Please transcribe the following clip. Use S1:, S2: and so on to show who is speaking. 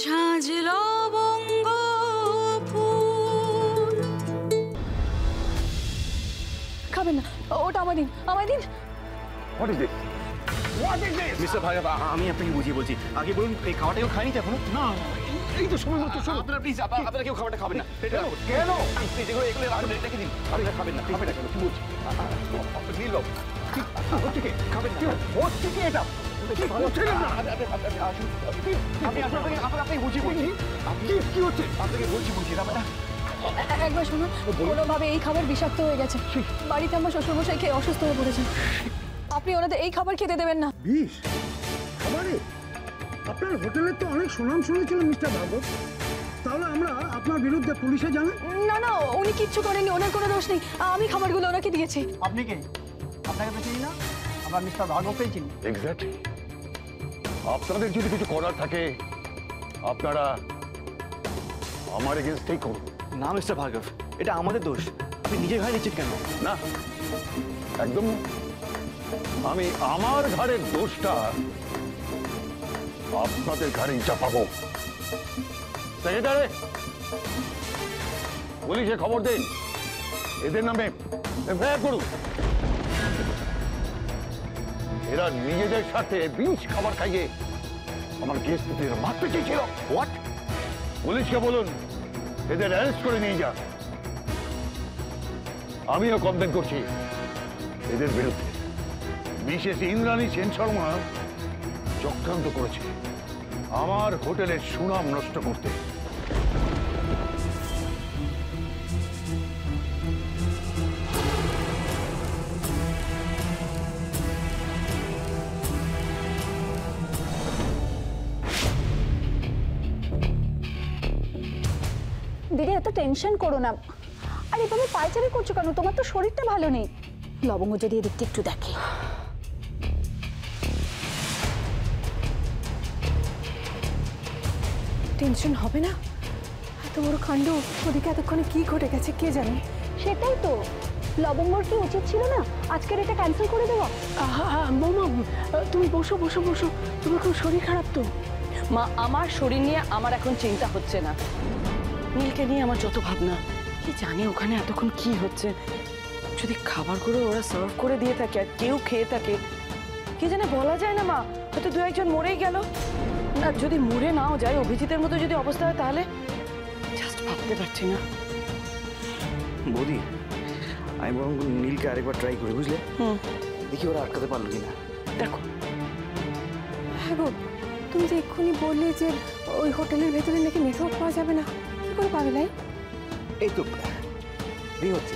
S1: ঝাঁঝ লবঙ্গ ফুল।
S2: খাবেন না, ওটা আমার দিন, আমার দিন।
S3: What is this? What is this?
S4: Mr Bhargava, আমি আপনাকে বুঝিয়ে বলছি। আগে বলুন, এই খাবারটা কেউ খায়নি তো এখনো?
S3: না, এই তো সময় মতো শোনো।
S4: আপনারা প্লিজ, আপনারা কেউ খাবারটা খাবেন না।
S3: কেন?
S4: প্লিজ, এগুলো রেখে দিন।
S3: আরে এটা খাবেন না, খাবেন না কেন? কি বলছি?
S4: নীল বাবু,
S3: হচ্ছে কি?
S4: খাবেন না।
S3: হচ্ছে কি এটা? কি করছেন আপনারা?
S4: আমি আপনাকে বুঝিয়ে বলছি।
S3: কি হচ্ছে?
S4: আপনাকে বলছি বুঝিয়ে।
S2: একবার শুনুন, কোনোভাবে এই খাবার বিষাক্ত হয়ে গেছে। বাড়িতে আমার শ্বশুরমশাই খেয়ে অসুস্থ হয়ে পড়েছেন। আপনি ওনাদের এই খাবার খেতে দেবেন না।
S5: বিষ খাবারে? আপনার হোটেলের তো অনেক সুনাম শুনেছিলাম মিস্টার ভাগবত। তাহলে আমরা আপনার বিরুদ্ধে পুলিশে জানাই?
S2: না না, উনি কিচ্ছু করেননি, ওনার কোনো দোষ নেই। আমি খাবারগুলো ওনাকে দিয়েছি।
S5: আপনি কে? আপনাকে তো চিনি না, আমরা মিস্টার ভাগবতকেই চিনি।
S3: এক্স্যাক্টলি। আপনাদের যদি কিছু করার থাকে আপনারা আমার এগেনস্টেই করুন।
S4: না মিস্টার ভার্গব, এটা আমাদের দোষ। আপনি নিজের ঘাড়ে নিচ্ছেন কেন?
S3: না, একদম না। আমি আমার ঘাড়ের দোষটা আপনাদের ঘাড়েই চাপাবো। সেক্রেটারি, পুলিশে খবর দিন, এদের নামে এফআইআর করুন। এরা নিজেদের সাথে বিষ খাবার খাইয়ে আমার গেস্টদের মারতে চেয়েছিল। হোয়াট? পুলিশকে বলুন এদের অ্যারেস্ট করে নিয়ে যান। আমিও কমপ্লেন করছি এদের বিরুদ্ধে। বিশেষ ইন্দ্রাণী সেন শর্মা চক্রান্ত করেছে আমার হোটেলের সুনাম নষ্ট করতে।
S2: দিদি, এত টেনশন করো না। আর এভাবে পায়চারি করছো কেন? তোমার তো শরীরটা ভালো নেই। লবঙ্গ যদি এদিকটা একটু দেখে। টেনশন হবে না? এত বড় কাণ্ড, ওদিকে এতক্ষণে কি ঘটে গেছে কে জানে। সেটাই তো, লবঙ্গর কি উচিত ছিল না আজকের এটা ক্যান্সেল করে দেওয়া?
S6: বৌমা, তুমি বসো বসো বসো, তোমার খুব শরীর খারাপ তো।
S7: মা, আমার শরীর নিয়ে আমার এখন চিন্তা হচ্ছে না। নীলকে নিয়ে আমার যত ভাবনা। কি জানি ওখানে এতক্ষণ কি হচ্ছে। যদি খাবারগুলো ওরা সার্ভ করে দিয়ে থাকে আর কেউ খেয়ে থাকে, কি জানে বলা যায় না মা, হয়তো দু একজন মরেই গেল। না, যদি মরে নাও যায়, অভিজিতের মতো যদি অবস্থা হয়, তাহলে জাস্ট ভাবতে পারছি না।
S4: বৌদি, আমি বরং নীলকে আরেকবার ট্রাই করি, বুঝলে? দেখি ওরা আটকাতে পারলো কিনা।
S7: দেখো।
S2: হ্যাঁ গো, তুমি যে এক্ষুনি বললে যে ওই হোটেলের ভেতরে নাকি নেটওয়ার্ক পাওয়া যাবে না, কি করে পাবে? লাই
S4: এই তো এই হচ্ছে।